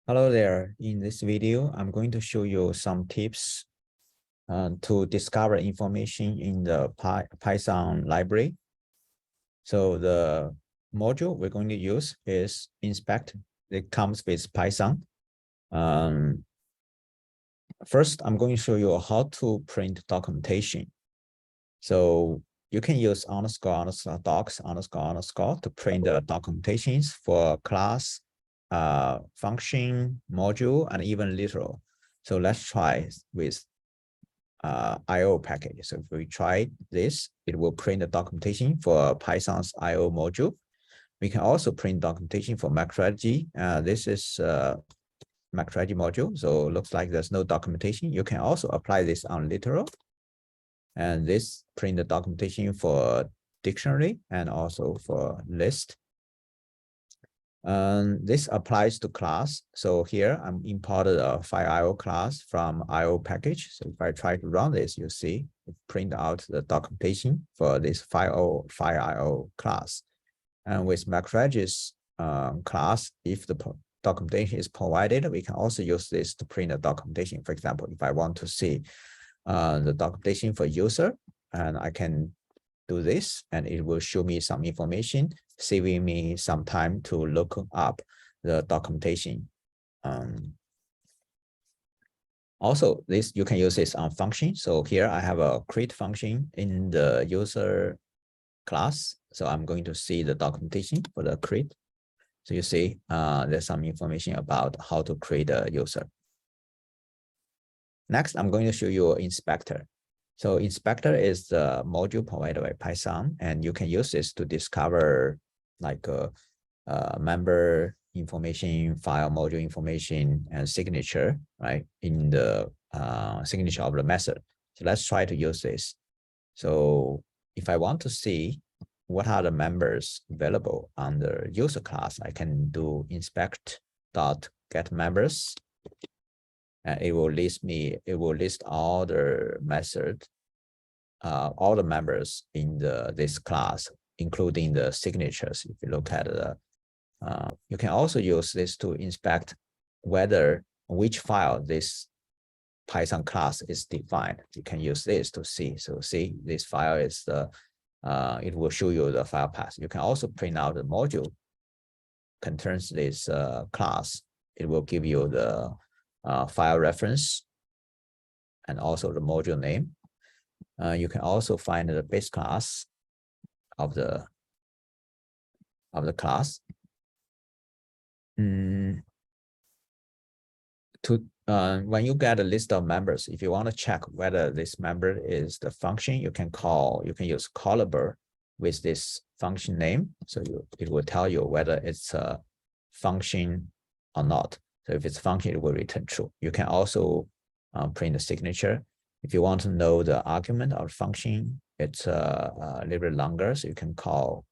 Hello there. In this video, I'm going to show you some tips to discover information in the Python library. So the module we're going to use is inspect. It comes with Python. First, I'm going to show you how to print documentation. So you can use __docs__ to print the documentations for class, function, module, and even literal. So let's try with IO package. So if we try this, it will print the documentation for Python's IO module. We can also print documentation for MicroStrategy. This is MicroStrategy module. So it looks like there's no documentation. You can also apply this on literal. And this print the documentation for dictionary and also for list. This applies to class. So here I'm imported a file.io class from IO package. So if I try to run this, you see it print out the documentation for this file.io class. And with MicroStrategy's class, if the documentation is provided, we can also use this to print the documentation. For example, if I want to see the documentation for user, and I can do this, and it will show me some information, saving me some time to look up the documentation. Also, this you can use this on function. So here I have a create function in the user class. So I'm going to see the documentation for the create. So you see there's some information about how to create a user. Next, I'm going to show you inspector. So inspector is the module provided by Python, and you can use this to discover like member information, file module information, and signature, right, in the signature of the method. So let's try to use this. So if I want to see what are the members available on the user class, I can do inspect.getMembers. And it will list all the methods, all the members in this class, including the signatures. If you look at the, you can also use this to inspect which file this Python class is defined. You can use this to see. So see, this file is the, it will show you the file path. You can also print out the module contains this class. It will give you the file reference and also the module name. You can also find the base class of the class. When you get a list of members, if you want to check whether this member is the function, you can use callable with this function name. So it will tell you whether it's a function or not. So if it's function, it will return true. You can also print the signature. If you want to know the argument of function, it's a little bit longer. So you can call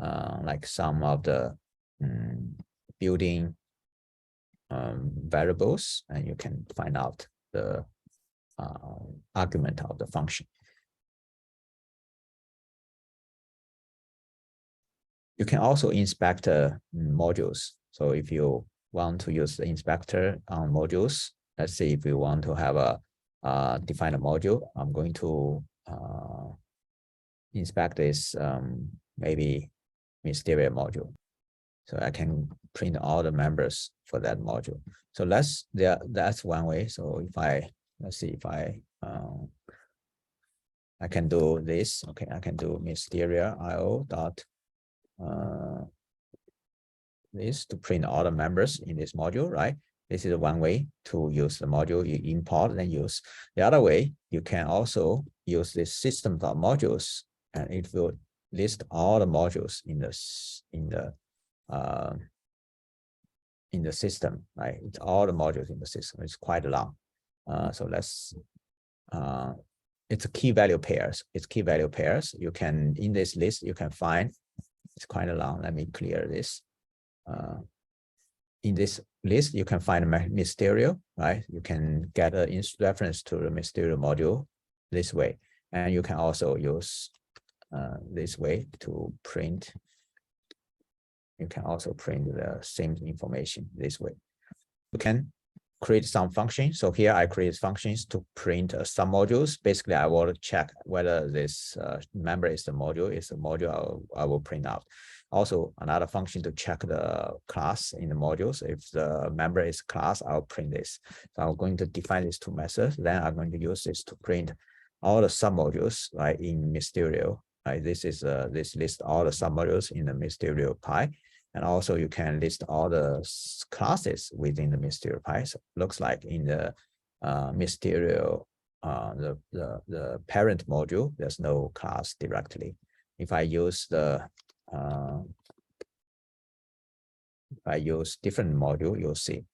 like some of the building variables, and you can find out the argument of the function. You can also inspect modules. So if you want to use the inspector on modules, let's say if you want to have a define a module, I'm going to inspect this maybe mstrio module. So I can print all the members for that module. So that's one way. So if let's see if I can do this. Okay, I can do mstrio-io dot this to print all the members in this module, right? This is one way to use the module you import and use. The other way, you can also use this system.modules, and it will list all the modules in the system, right? It's all the modules in the system. It's quite long. So let's it's a key value pairs. It's key value pairs. You can in this list you can find. It's quite long. Let me clear this. In this list, you can find mstrio, right? You can get a reference to the mstrio module this way. And you can also use this way to print you can also print the same information this way. You can create some functions. So here I create functions to print some modules. Basically, I want to check whether this member is the module I will print out. Also, another function to check the class in the modules. If the member is class, I'll print this. So I'm going to define these two methods. Then I'm going to use this to print all the submodules, right, in mstrio. Right, this list all the submodules in the mstrio-py. And also you can list all the classes within the mstrio-py. So it looks like in the mstrio, the parent module, there's no class directly. If I use different module, you'll see.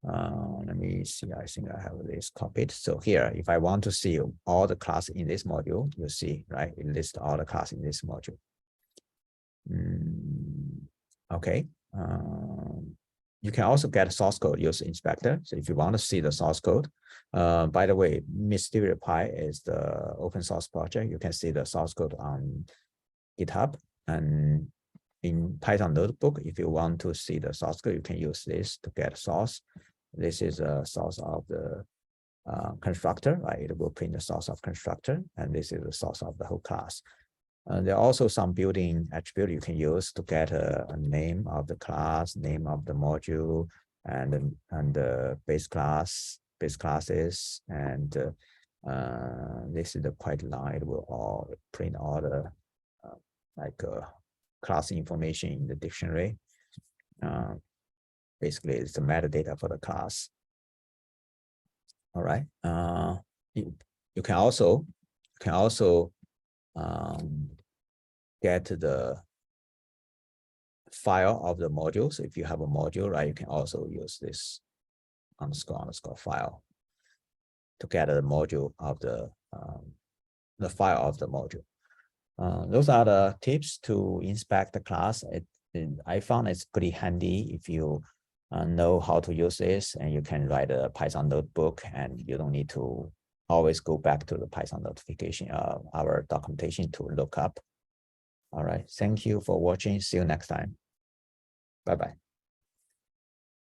Let me see, I think I have this copied. So here, if I want to see all the class in this module, you see, right? It lists all the class in this module. Okay. You can also get source code user inspector. So if you want to see the source code, by the way, mstrio-py is the open source project. You can see the source code on GitHub. And in Python notebook, if you want to see the source code, you can use this to get source. This is a source of the constructor, right? It will print the source of constructor, and this is the source of the whole class. There are also some built-in attribute you can use to get a name of the class, name of the module, and the base classes, and this is the quite line. It will all print all the class information in the dictionary. Basically, it's the metadata for the class. All right. You can also get the file of the module. So if you have a module, right, you can also use this __ file to get the module of the file of the module. Those are the tips to inspect the class. I found it's pretty handy if you know how to use this, and you can write a Python notebook, and you don't need to always go back to the Python notification, our documentation to look up. All right. Thank you for watching. See you next time. Bye-bye.